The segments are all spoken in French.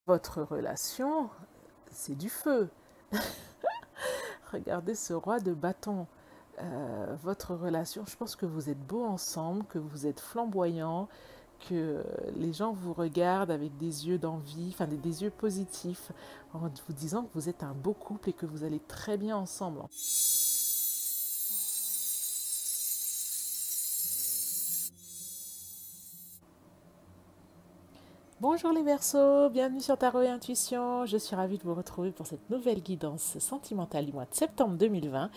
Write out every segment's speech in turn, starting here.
Votre relation, c'est du feu. Regardez ce roi de bâton. Votre relation, je pense que vous êtes beaux ensemble, que vous êtes flamboyants, que les gens vous regardent avec des yeux d'envie, enfin des yeux positifs, en vous disant que vous êtes un beau couple et que vous allez très bien ensemble. Bonjour les Verseaux, bienvenue sur Tarot et Intuition. Je suis ravie de vous retrouver pour cette nouvelle guidance sentimentale du mois de septembre 2020.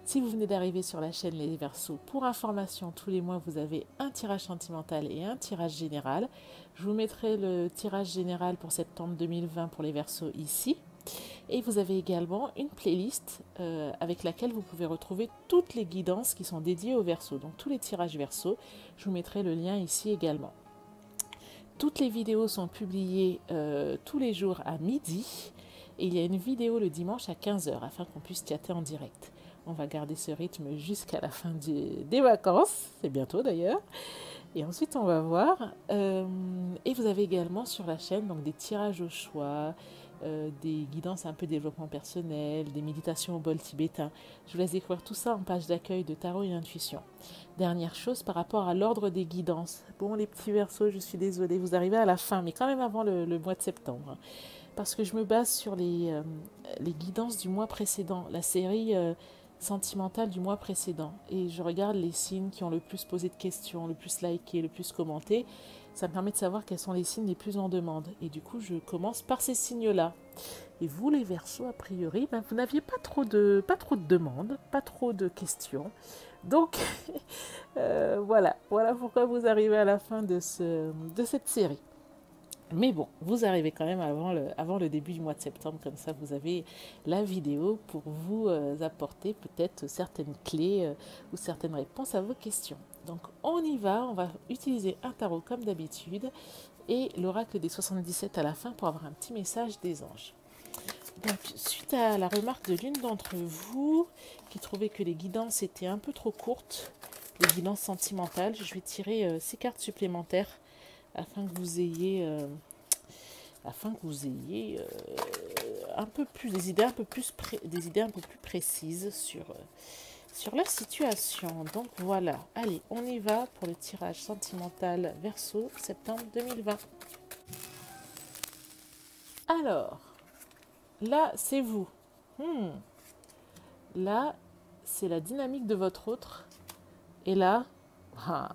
Si vous venez d'arriver sur la chaîne Les Verseaux, pour information, tous les mois vous avez un tirage sentimental et un tirage général. Je vous mettrai le tirage général pour septembre 2020 pour les Verseaux ici. Et vous avez également une playlist avec laquelle vous pouvez retrouver toutes les guidances qui sont dédiées aux Verseaux. Donc tous les tirages Verseaux, je vous mettrai le lien ici également. Toutes les vidéos sont publiées tous les jours à midi et il y a une vidéo le dimanche à 15h afin qu'on puisse chatter en direct. On va garder ce rythme jusqu'à la fin des vacances, c'est bientôt d'ailleurs. Et ensuite on va voir. Et vous avez également sur la chaîne donc, des tirages au choix, des guidances un peu développement personnel, des méditations au bol tibétain. Je vous laisse découvrir tout ça en page d'accueil de Tarot et Intuition. Dernière chose par rapport à l'ordre des guidances. Bon, les petits Verseaux, je suis désolée, vous arrivez à la fin, mais quand même avant le mois de septembre. Parce que je me base sur les guidances du mois précédent, la série sentimentale du mois précédent. Et je regarde les signes qui ont le plus posé de questions, le plus liké, le plus commenté. Ça me permet de savoir quels sont les signes les plus en demande. Et du coup, je commence par ces signes-là. Et vous, les Verseaux, a priori, ben, vous n'aviez pas trop de demandes, pas trop de questions. Donc, voilà pourquoi vous arrivez à la fin de cette série. Mais bon, vous arrivez quand même avant le début du mois de septembre, comme ça vous avez la vidéo pour vous apporter peut-être certaines clés ou certaines réponses à vos questions. Donc on y va, on va utiliser un tarot comme d'habitude et l'oracle des 77 à la fin pour avoir un petit message des anges. Donc suite à la remarque de l'une d'entre vous qui trouvait que les guidances étaient un peu trop courtes, les guidances sentimentales, je vais tirer 6 cartes supplémentaires afin que vous ayez un peu plus des idées un peu plus précises sur la situation. Donc voilà, allez, on y va pour le tirage sentimental Verseau septembre 2020. Alors, là, c'est vous. Là, c'est la dynamique de votre autre. Et là,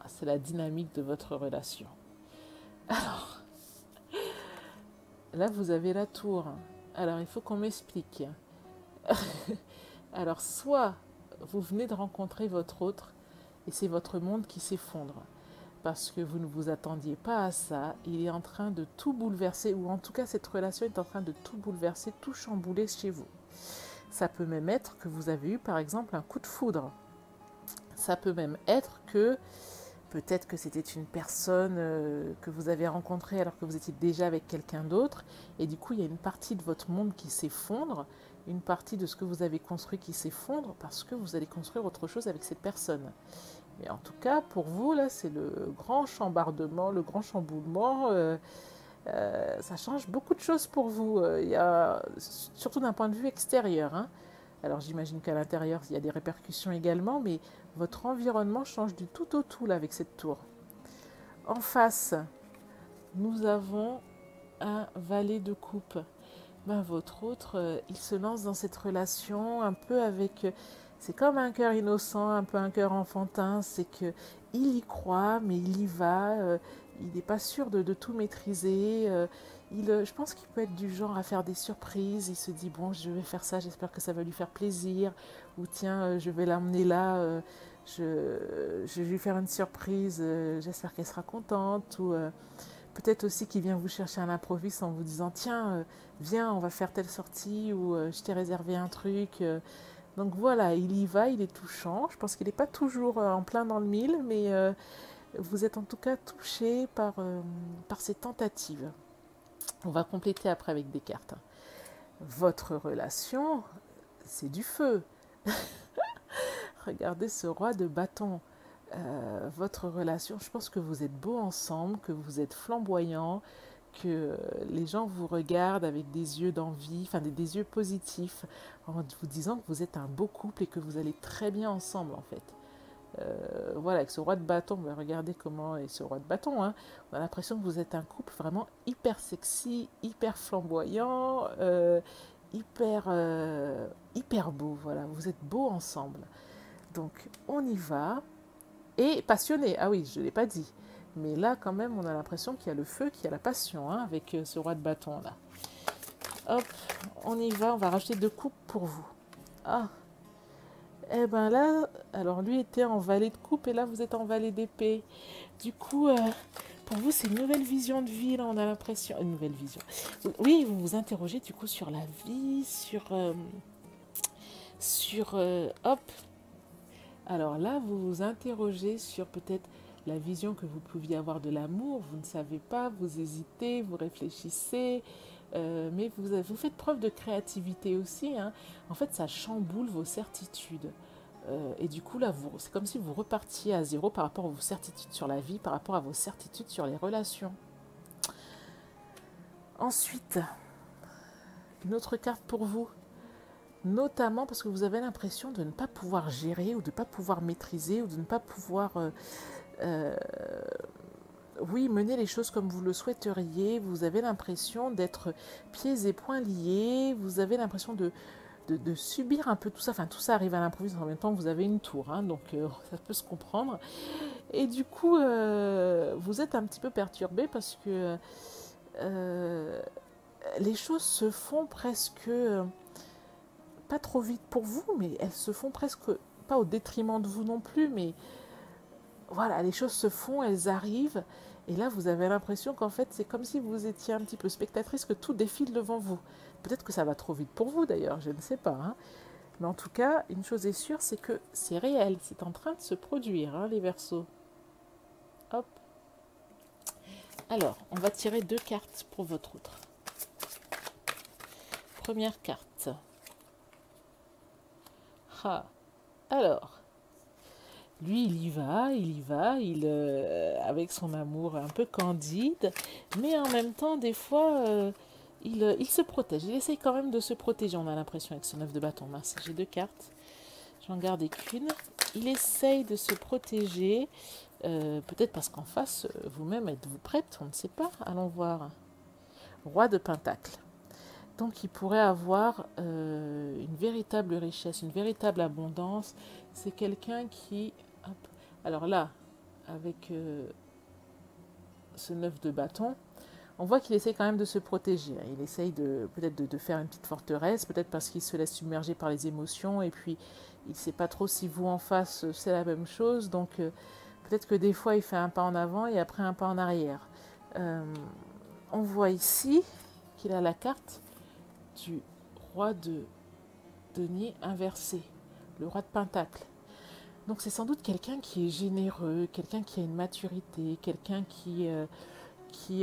c'est la dynamique de votre relation. Alors, là, vous avez la tour. Alors, il faut qu'on m'explique. Alors, soit vous venez de rencontrer votre autre et c'est votre monde qui s'effondre parce que vous ne vous attendiez pas à ça. Il est en train de tout bouleverser, ou en tout cas, cette relation est en train de tout bouleverser, tout chambouler chez vous. Ça peut même être que vous avez eu, par exemple, un coup de foudre. Ça peut même être que peut-être que c'était une personne que vous avez rencontrée alors que vous étiez déjà avec quelqu'un d'autre. Et du coup, il y a une partie de votre monde qui s'effondre, une partie de ce que vous avez construit qui s'effondre parce que vous allez construire autre chose avec cette personne. Mais en tout cas, pour vous, là, c'est le grand chambardement, le grand chamboulement. Ça change beaucoup de choses pour vous. Il y a, surtout d'un point de vue extérieur. Hein. Alors j'imagine qu'à l'intérieur, il y a des répercussions également, mais votre environnement change du tout au tout là, avec cette tour. En face, nous avons un valet de coupe. Ben, votre autre, il se lance dans cette relation un peu avec... c'est comme un cœur innocent, un peu un cœur enfantin. C'est que il y croit, mais il y va. Il n'est pas sûr de tout maîtriser. Je pense qu'il peut être du genre à faire des surprises. Il se dit, bon, je vais faire ça, j'espère que ça va lui faire plaisir. Ou tiens, je vais l'emmener là, je vais lui faire une surprise, j'espère qu'elle sera contente. Ou peut-être aussi qu'il vient vous chercher à l'improviste en vous disant, tiens, viens, on va faire telle sortie, ou je t'ai réservé un truc. Donc voilà, il y va, il est touchant. Je pense qu'il n'est pas toujours en plein dans le mille, mais vous êtes en tout cas touché par ces tentatives. On va compléter après avec des cartes. Votre relation, c'est du feu. Regardez ce roi de bâton. Votre relation, je pense que vous êtes beaux ensemble, que vous êtes flamboyants, que les gens vous regardent avec des yeux d'envie, enfin des yeux positifs, en vous disant que vous êtes un beau couple et que vous allez très bien ensemble en fait. Voilà, avec ce roi de bâton, regardez comment est ce roi de bâton, hein. On a l'impression que vous êtes un couple vraiment hyper sexy, hyper flamboyant, hyper beau, voilà, vous êtes beaux ensemble. Donc on y va. Et passionné, ah oui, je ne l'ai pas dit. Mais là, quand même, on a l'impression qu'il y a le feu, qu'il y a la passion, hein, avec ce roi de bâton là. Hop, on y va, on va rajouter 2 coupes pour vous. Ah, eh ben là, alors lui était en valet de coupe et là vous êtes en valet d'épée. Du coup, pour vous, c'est une nouvelle vision de vie, là, on a l'impression. Une nouvelle vision. Oui, vous vous interrogez du coup sur la vie, hop. Alors là, vous vous interrogez sur peut-être la vision que vous pouviez avoir de l'amour. Vous ne savez pas, vous hésitez, vous réfléchissez. Mais vous faites preuve de créativité aussi, hein. En fait, ça chamboule vos certitudes. Et du coup, là, c'est comme si vous repartiez à zéro par rapport à vos certitudes sur la vie, par rapport à vos certitudes sur les relations. Ensuite, une autre carte pour vous, notamment parce que vous avez l'impression de ne pas pouvoir gérer ou de ne pas pouvoir maîtriser ou de ne pas pouvoir mener les choses comme vous le souhaiteriez. Vous avez l'impression d'être pieds et poings liés, vous avez l'impression de subir un peu tout ça. Enfin, tout ça arrive à l'improviste en même temps que vous avez une tour, hein, donc ça peut se comprendre. Et du coup, vous êtes un petit peu perturbé parce que les choses se font presque pas trop vite pour vous, mais elles se font presque pas au détriment de vous non plus, mais voilà, les choses se font, elles arrivent, et là vous avez l'impression qu'en fait c'est comme si vous étiez un petit peu spectatrice, que tout défile devant vous. Peut-être que ça va trop vite pour vous d'ailleurs, je ne sais pas, hein. Mais en tout cas, une chose est sûre, c'est que c'est réel, c'est en train de se produire, hein, les Verseaux. Hop. Alors, on va tirer 2 cartes pour votre outre. Première carte. Ah. Alors, lui, il y va, avec son amour un peu candide, mais en même temps, des fois, il se protège. Il essaye quand même de se protéger, on a l'impression, avec ce 9 de bâton. Mince, j'ai 2 cartes. J'en gardais qu'une. Il essaye de se protéger, peut-être parce qu'en face, vous-même, êtes-vous prête? On ne sait pas. Allons voir. Roi de Pentacle. Donc, il pourrait avoir une véritable richesse, une véritable abondance. C'est quelqu'un qui... Hop. Alors là, avec ce 9 de bâton, on voit qu'il essaie quand même de se protéger. Il essaye peut-être de faire une petite forteresse, peut-être parce qu'il se laisse submerger par les émotions, et puis il ne sait pas trop si vous en face, c'est la même chose. Donc peut-être que des fois, il fait un pas en avant et après un pas en arrière. On voit ici qu'il a la carte du roi de denier inversé, le roi de pentacle. Donc c'est sans doute quelqu'un qui est généreux, quelqu'un qui a une maturité, quelqu'un qui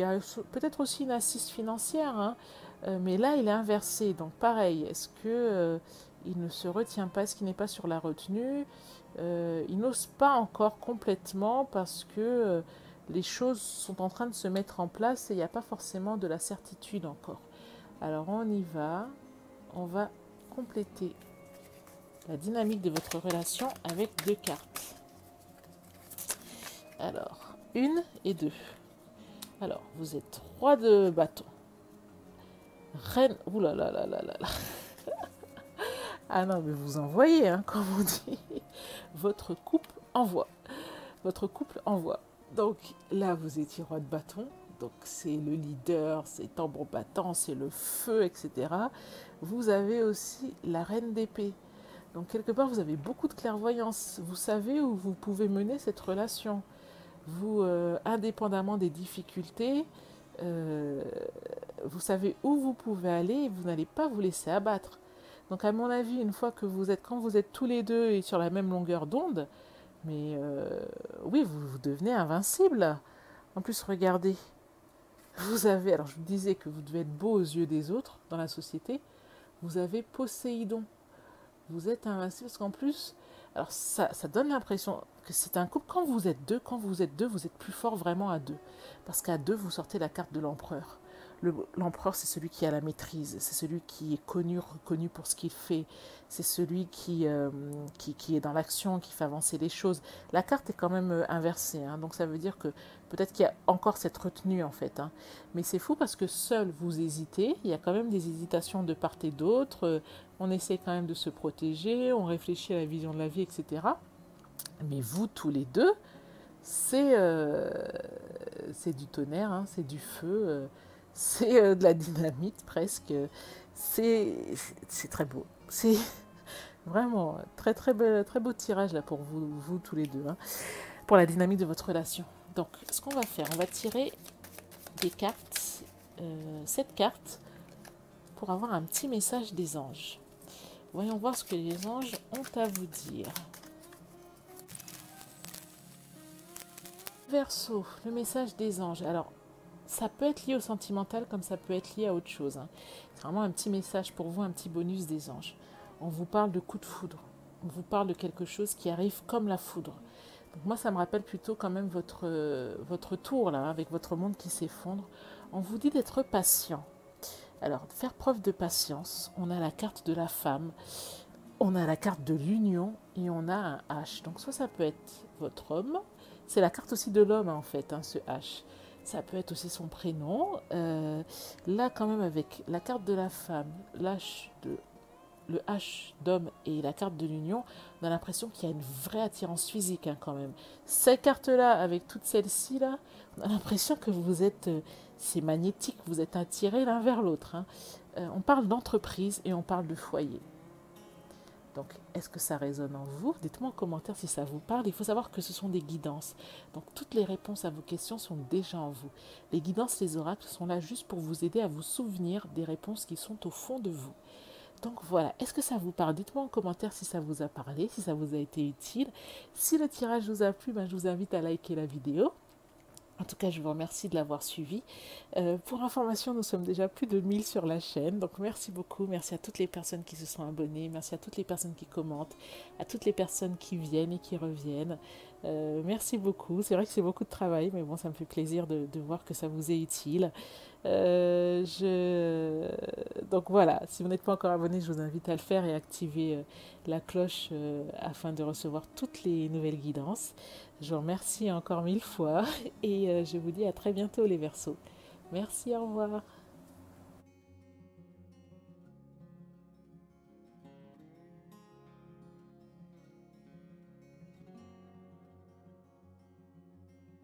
a peut-être aussi une assise financière, hein, mais là il est inversé. Donc pareil, est-ce que il ne se retient pas, est-ce qu'il n'est pas sur la retenue, il n'ose pas encore complètement parce que les choses sont en train de se mettre en place et il n'y a pas forcément de la certitude encore. Alors on y va, on va compléter la dynamique de votre relation avec 2 cartes. Alors, 1 et 2. Alors, vous êtes roi de bâton. Reine... Ouh là là là là là là. Ah non, mais vous envoyez, hein, comme on dit. Votre couple envoie. Votre couple envoie. Donc là, vous étiez roi de bâton. Donc c'est le leader, c'est tambour battant, c'est le feu, etc. Vous avez aussi la reine d'épée. Donc quelque part, vous avez beaucoup de clairvoyance. Vous savez où vous pouvez mener cette relation. Vous, indépendamment des difficultés, vous savez où vous pouvez aller et vous n'allez pas vous laisser abattre. Donc à mon avis, une fois que quand vous êtes tous les deux et sur la même longueur d'onde, mais oui, vous devenez invincible. En plus, regardez, vous avez, alors je vous disais que vous devez être beau aux yeux des autres dans la société, vous avez Poséidon. Vous êtes invincible parce qu'en plus, alors ça donne l'impression que c'est un couple. Quand vous êtes deux, vous êtes plus fort vraiment à deux. Parce qu'à deux, vous sortez la carte de l'empereur. L'empereur, c'est celui qui a la maîtrise, c'est celui qui est connu, reconnu pour ce qu'il fait, c'est celui qui est dans l'action, qui fait avancer les choses. La carte est quand même inversée, hein, donc ça veut dire que peut-être qu'il y a encore cette retenue en fait. Hein. Mais c'est fou parce que seul vous hésitez, il y a quand même des hésitations de part et d'autre, on essaie quand même de se protéger, on réfléchit à la vision de la vie, etc. Mais vous tous les deux, c'est du tonnerre, hein, c'est du feu, c'est de la dynamite presque. C'est très beau. C'est vraiment très beau tirage là pour vous tous les deux, hein, pour la dynamique de votre relation. Donc, ce qu'on va faire, on va tirer des cartes, 7 cartes, pour avoir un petit message des anges. Voyons voir ce que les anges ont à vous dire. Verseau, le message des anges. Alors, ça peut être lié au sentimental comme ça peut être lié à autre chose. Hein. C'est vraiment un petit message pour vous, un petit bonus des anges. On vous parle de coup de foudre. On vous parle de quelque chose qui arrive comme la foudre. Donc moi, ça me rappelle plutôt quand même votre tour, là, avec votre monde qui s'effondre. On vous dit d'être patient. Alors, faire preuve de patience. On a la carte de la femme, on a la carte de l'union et on a un H. Donc soit ça peut être votre homme, c'est la carte aussi de l'homme en fait, hein, ce H. Ça peut être aussi son prénom. Là quand même avec la carte de la femme, le H d'homme et la carte de l'union, on a l'impression qu'il y a une vraie attirance physique hein, quand même. Ces cartes-là avec toutes celles-ci là, on a l'impression que vous êtes, c'est magnétique, vous êtes attirés l'un vers l'autre. Hein. On parle d'entreprise et on parle de foyer. Donc, est-ce que ça résonne en vous? Dites-moi en commentaire si ça vous parle. Il faut savoir que ce sont des guidances. Donc, toutes les réponses à vos questions sont déjà en vous. Les guidances, les oracles sont là juste pour vous aider à vous souvenir des réponses qui sont au fond de vous. Donc voilà, est-ce que ça vous parle? Dites-moi en commentaire si ça vous a parlé, si ça vous a été utile. Si le tirage vous a plu, je vous invite à liker la vidéo. En tout cas, je vous remercie de l'avoir suivi. Pour information, nous sommes déjà plus de 1000 sur la chaîne. Donc merci beaucoup. Merci à toutes les personnes qui se sont abonnées. Merci à toutes les personnes qui commentent. À toutes les personnes qui viennent et qui reviennent. Merci beaucoup. C'est vrai que c'est beaucoup de travail. Mais bon, ça me fait plaisir de voir que ça vous est utile. Donc voilà, si vous n'êtes pas encore abonné, je vous invite à le faire et à activer la cloche afin de recevoir toutes les nouvelles guidances. Je vous remercie encore 1000 fois et je vous dis à très bientôt les Verseaux. Merci, au revoir.